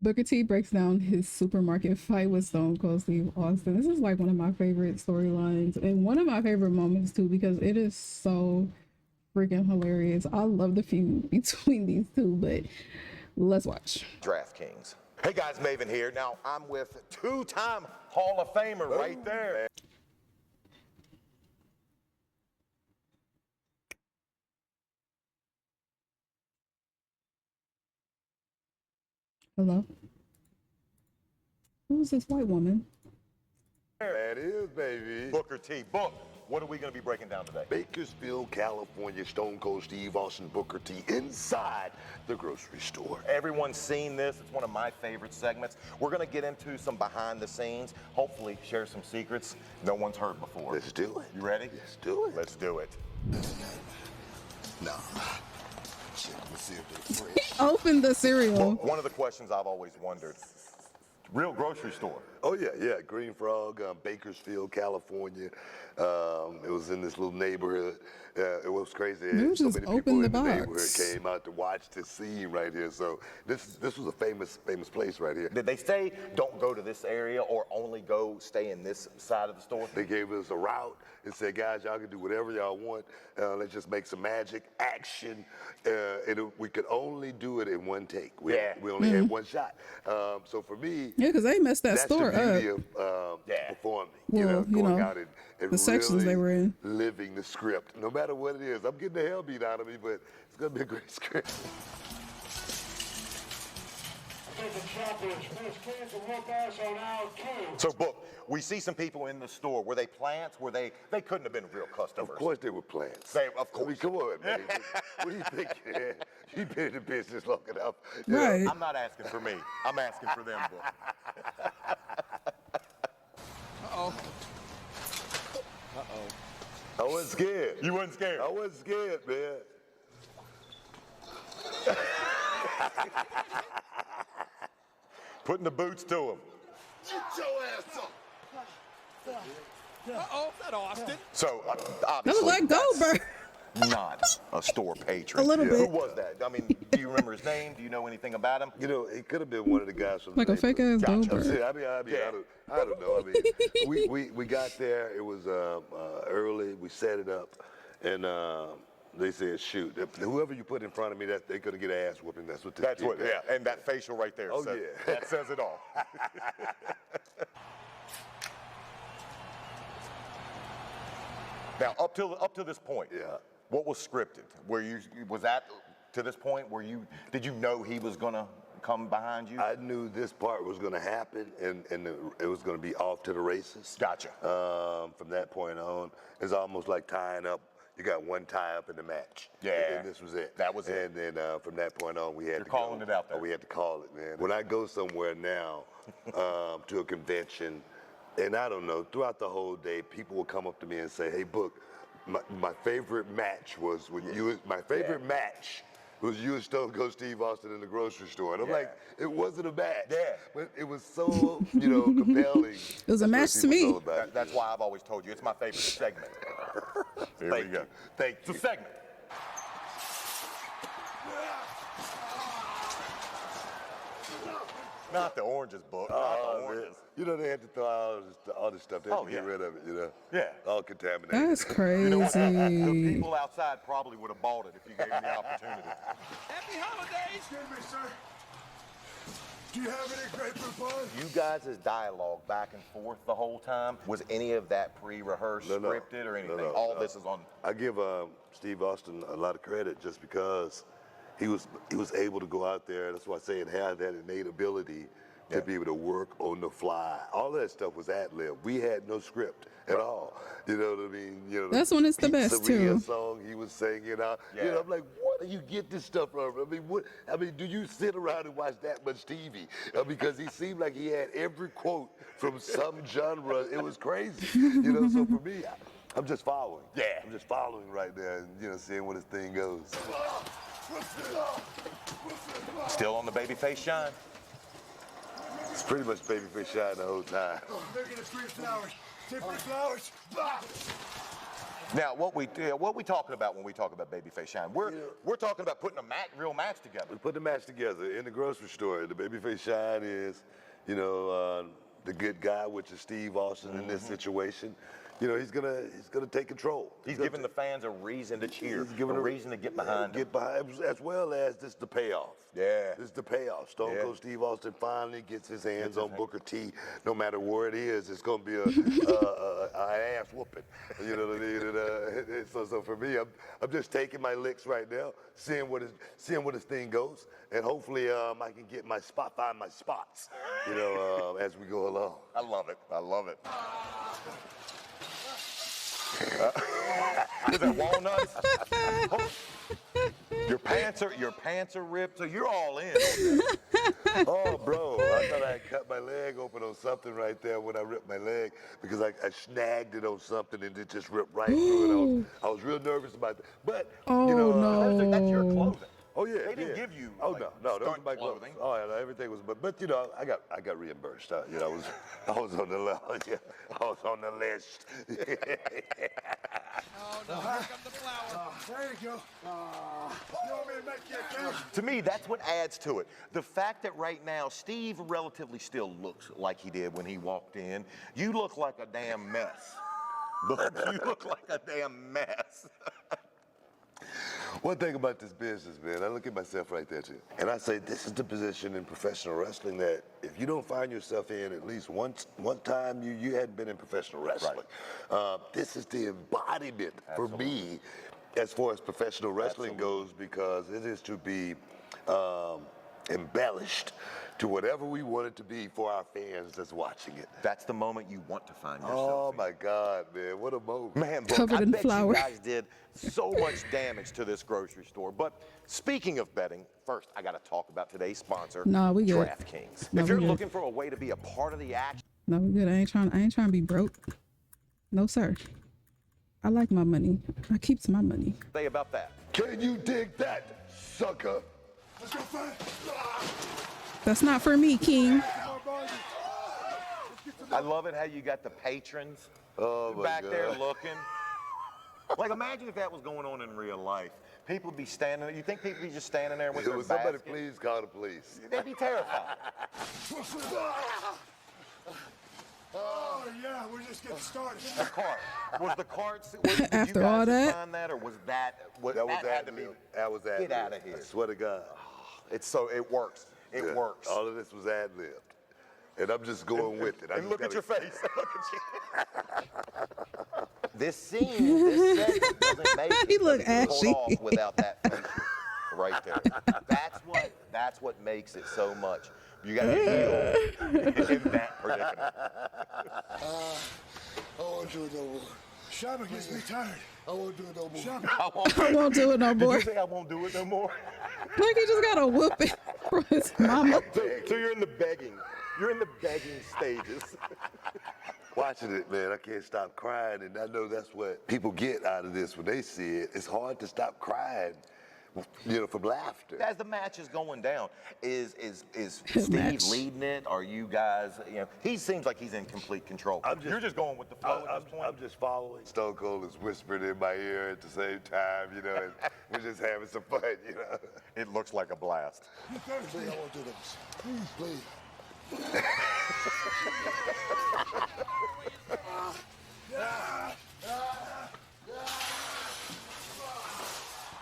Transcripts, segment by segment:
Booker T breaks down his supermarket fight with Stone Cold Steve Austin. This is like one of my favorite storylines and one of my favorite moments too because it is so freaking hilarious. I love the feud between these two, but let's watch. DraftKings. Hey guys, Maven here. Now I'm with two-time Hall of Famer right there. Hello? Who's this white woman? That is, baby. Booker T. Book, what are we going to be breaking down today? Bakersfield, California, Stone Cold Steve Austin, Booker T inside the grocery store. Everyone's seen this. It's one of my favorite segments. We're going to get into some behind the scenes, hopefully share some secrets no one's heard before. Let's do it. You ready? Let's do it. Let's do it. Nah. Shit, let's see if they're fresh. Open the cereal. Well, one of the questions I've always wondered, real grocery store. Oh, yeah. Green Frog, Bakersfield, California. It was in this little neighborhood. It was crazy. You So just many people opened the in the box. neighborhood came out to watch this scene right here. So this was a famous place right here. Did they say don't go to this area or only go stay in this side of the store? They gave us a route and said, guys, y'all can do whatever y'all want. Let's just make some magic action. We could only do it in one take. We only had one shot. So for me, Yeah, because they messed that that's store the beauty up. of performing. Well, going out and the sections really they were in. living the script. No matter what it is, I'm getting the hell beat out of me, but it's gonna be a great script. So, Book, we see some people in the store. Were they plants? They couldn't have been real customers. Of course they were plants. Of course. I mean, come on, man. What do you think? You've been in the business long enough. Right. I'm not asking for me. I'm asking for them, Book. Uh-oh. I wasn't scared. You wasn't scared? I wasn't scared, man. Putting the boots to them. Get your ass up. Uh-oh, is that Austin? So, That obviously, was like Goldberg. not a store patron. A little Who bit. was that? I mean, do you remember his name? Do you know anything about him? You know, it could have been one of the guys from Like the a fake ass neighborhood. Goldberg. I don't know. I mean, we got there. It was early. We set it up, and they said, "Shoot, whoever you put in front of me, they're gonna get an ass whooping." That's what. And that facial right there. Oh, says, yeah. That says it all. Now, up to this point, what was scripted? Was that to this point where did you know he was gonna come behind you? I knew this part was going to happen, and it was going to be off to the races. Gotcha. From that point on, it's almost like tying up. You got one tie up in the match. Yeah. And this was it. That was it. And then from that point on, we had You're to calling go. it out there. We had to call it, man. When I go somewhere now to a convention, and I don't know, throughout the whole day, people will come up to me and say, "Hey, Book, my favorite match was when match was you and Stone Cold Steve Austin in the grocery store." And I'm like, it wasn't a match. Yeah. But it was so, compelling. It was a match to me. That's why I've always told you it's my favorite segment. Here we go. Thank It's you. a segment. Not the oranges, Book. Not the oranges. You know, they had to throw out all this stuff. They had to get rid of it, Yeah. All contaminated. That's crazy. The people outside probably would have bought it if you gave them the opportunity. Happy holidays! Excuse me, sir. Do you have any grapefruit bun? You guys' dialogue back and forth the whole time, was any of that pre-rehearsed, No, no. scripted, or anything? No, no, All no. this is on. I give Steve Austin a lot of credit just because he was able to go out there. That's why I say it had that innate ability to be able to work on the fly. All that stuff was ad lib. We had no script at all. You know what I mean? That's when it's the best, too. Song he was singing out. Yeah. I'm like, where do you get this stuff from? I mean, do you sit around and watch that much TV? Because he seemed like he had every quote from some genre. It was crazy. So for me, I'm just following. Yeah. I'm just following right there and, seeing where this thing goes. Still on the babyface shine? It's pretty much babyface shine the whole time. Making the 3 flowers. Tiffany flowers. Now, what we talking about when we talk about Babyface Shine? We're talking about putting a real match together. We put the match together in the grocery store. The Babyface Shine is, you know, the good guy, which is Steve Austin in this situation. You know, he's gonna take control. He's giving the fans a reason to cheer, He's giving a reason to get behind him. As well as this the payoff. Yeah. This is the payoff. Stone Cold Steve Austin finally gets his hands on Booker T. No matter where it is, it's gonna be an ass whooping. You know what I mean? So for me, I'm just taking my licks right now, seeing where this thing goes, and hopefully I can get find my spots. You know, as we go along. I love it. I love it. Is that walnuts? Your pants are ripped, so you're all in. Oh, bro, I thought I had cut my leg open on something right there when I ripped my leg because I snagged it on something and it just ripped right through it. I was real nervous about that. But, you know, That's your clothing. Oh yeah, They didn't give you. Oh like, no, that was stunt my clothing. Oh yeah, no, everything was. But you know, I got reimbursed. You know, I was on the list. Yeah, I was on the list. Oh, no, here comes the flower. There you go. You want me to make you a cake? To me, that's what adds to it. The fact that right now, Steve relatively still looks like he did when he walked in. You look like a damn mess. But you look like a damn mess. One thing about this business, man, I look at myself right there too, and I say this is the position in professional wrestling that if you don't find yourself in at least one time you hadn't been in professional wrestling. This is the embodiment for me as far as professional wrestling goes, because it is to be embellished to whatever we want it to be for our fans that's watching it. That's the moment you want to find yourself Oh in. my God, man, what a moment. Man, Brooke, Covered I in bet flour. you guys did so much damage to this grocery store. But speaking of betting, first I got to talk about today's sponsor, Nah, we good. DraftKings. No, If we you're good. looking for a way to be a part of the action, No, we good. I ain't trying to be broke. No, sir. I like my money. I keeps my money. say about that. Can you dig that, sucker? Let's go, Fred. That's not for me, King. I love it how you got the patrons Oh my back there God. looking. Like, imagine if that was going on in real life. People would be standing there. You think people would be just standing there with their Would somebody basket? please call the police? They'd be terrified. Oh, yeah, we're just getting started. The cart. Was the cart, did you After guys all that? find that, or was that, That was had to be, That was ad-libbed. get out of here. I swear to God. it works. It Yeah. works. All of this was ad-libbed. And I'm just going with it. And look at your face. Look at you. This scene, this segment doesn't make it. He look doesn't pull ashy. off without that facial right there. That's what makes it so much. You got to heal in that predicament. I won't do it no more. Shabba gets me tired. I won't do it no more. Shabba. I won't do it no Did more. you say I won't do it no more? Like he just got a whooping from his mama. So you're in the begging. You're in the begging stages. Watching it, man, I can't stop crying. And I know that's what people get out of this when they see it. It's hard to stop crying, you know, from laughter. As the match is going down, is Good Steve match. leading it? Are you guys, he seems like he's in complete control. You're just going with the flow at this point. I'm just following. Stone Cold is whispering in my ear at the same time, you know, and we're just having some fun, you know. It looks like a blast. Please, I won't do this. Please.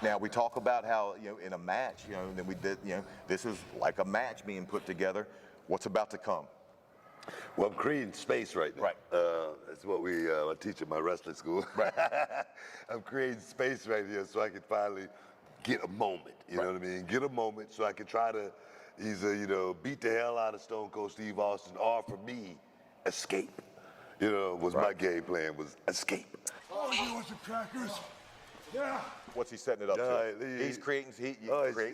Now we talk about how in a match, then we did, this is like a match being put together. What's about to come? Well, I'm creating space right now. Right. That's what I teach at my wrestling school. Right. I'm creating space right here so I can finally get a moment. You know what I mean? Get a moment so I can try to either, beat the hell out of Stone Cold Steve Austin, or for me, escape. Was my game plan, was escape. Oh, you want some crackers? Yeah. What's he setting it up to? He's creating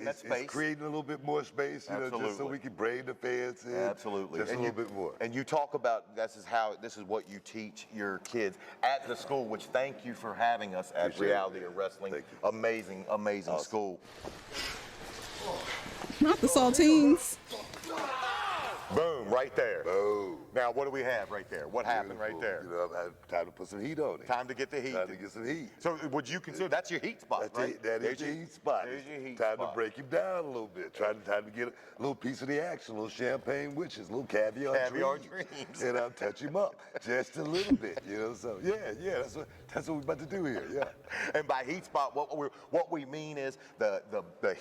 that space. He's creating a little bit more space, just so Absolutely. we can bring the fans in. Absolutely. Just a little bit more. And you talk about this is what you teach your kids at the school, which thank you for having us at Appreciate it, Reality man. of Wrestling. Thank you. Amazing Awesome. school. Not the saltines. Boom. Boom, right there. Boom. Now, what do we have right there? What happened right there? You know, I had time to put some heat on it. Time to get the heat. Time to get some heat. So would you consider that's your heat spot, right? That is your heat spot. There's your heat time spot. to break him down a little bit. Time to get a little piece of the action, a little champagne witches, a little caviar dreams. And I'll touch him up just a little bit, you know. So yeah, that's what we're about to do here. Yeah. And by heat spot, what we mean is the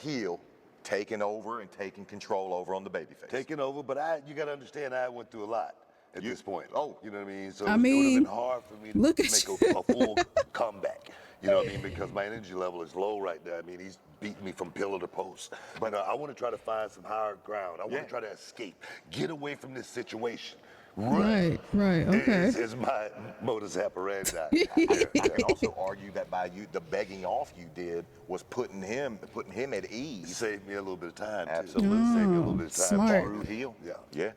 heel taking over and taking control over on the baby face. Taking over, but you got to understand, I went through a lot at this point. Oh, you know what I mean? So I it would have mean, been hard for me to look make at a full comeback. You know what I mean? Because my energy level is low right now. I mean, he's beating me from pillar to post. But I want to try to find some higher ground. I want to try to escape, get away from this situation. Right, okay. Is my modus operandi. I can also argue that by the begging off you did was putting him at ease. Saved me a little bit of time. Absolutely. Too. Saved me a little bit of time. Smart. Through heel. Yeah.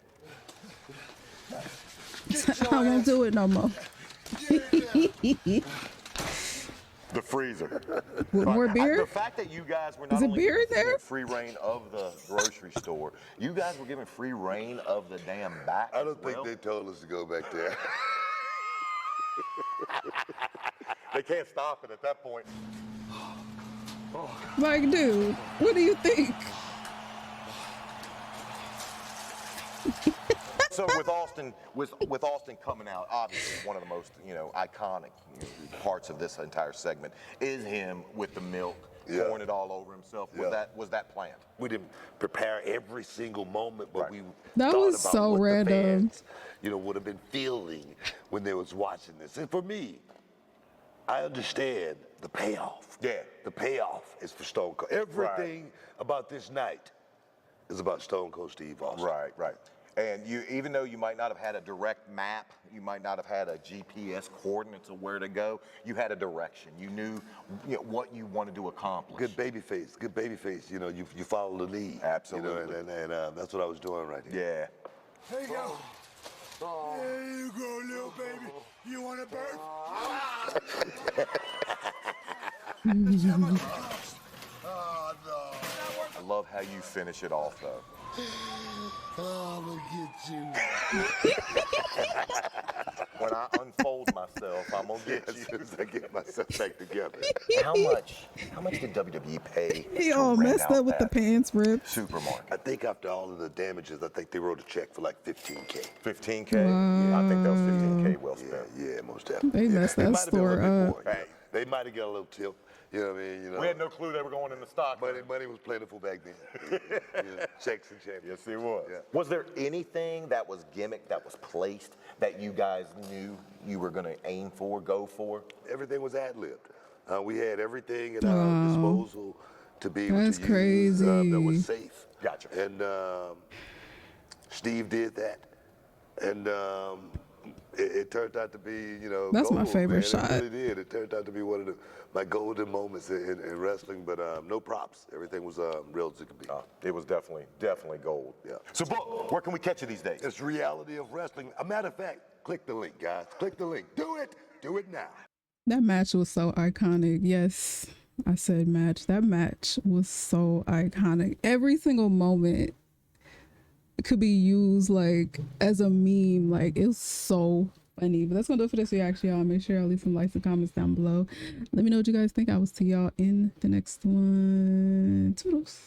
I won't do it no more. The freezer. With more beer? The fact that you guys were not Is it only beer in given there? free reign of the grocery store, you guys were given free reign of the damn back. I don't think they told us to go back there. They can't stop it at that point. Like, dude, what do you think? So with Austin coming out, obviously one of the most iconic parts of this entire segment is him with the milk, pouring it all over himself. Was that planned? We didn't prepare every single moment, but we That thought was about so what random. the fans, would have been feeling when they was watching this. And for me, I understand the payoff. Yeah. The payoff is for Stone Cold. Everything about this night is about Stone Cold Steve Austin. Right. And even though you might not have had a direct map, you might not have had a GPS coordinates of where to go, you had a direction. You knew what you wanted to accomplish. Good baby face. You follow the lead. Absolutely. And that's what I was doing right here. Yeah. There you go. There you go, little baby. You want a birth? Oh, no. I love how you finish it off, though. Oh, I'm gonna get you. When I unfold myself, I'm gonna get As you. soon as I get myself back together. How much did WWE pay? He to all rent messed out up with the that pants ripped. supermarket? I think after all of the damages, I think they wrote a check for like $15K. 15K. Yeah, I think that was 15K well spent. Yeah, most definitely. They messed that might have been a store little bit up. more, yeah. They might have got a little tip. You know what I mean? We had no clue they were going in the stock. Money was plentiful back then. Checks and champions. Yes, it was. Yeah. Was there anything that was gimmick that was placed that you guys knew you were going to aim for, go for? Everything was ad-libbed. We had everything at our disposal to be able That's to crazy. use that was safe. Gotcha. And Steve did that. And it turned out to be, That's my gold, favorite man. shot. It really did. It turned out to be one of my golden moments in wrestling, but no props. Everything was real as it could be. It was definitely gold. Yeah. So, Book, where can we catch you these days? It's reality of wrestling. A matter of fact, click the link, guys. Click the link. Do it. Do it now. That match was so iconic. Yes, I said match. That match was so iconic. Every single moment could be used like as a meme. Like, it was so funny. But that's gonna do it for this reaction, y'all. Make sure y'all leave some likes and comments down below. Let me know what you guys think. I will see y'all in the next one. Toodles.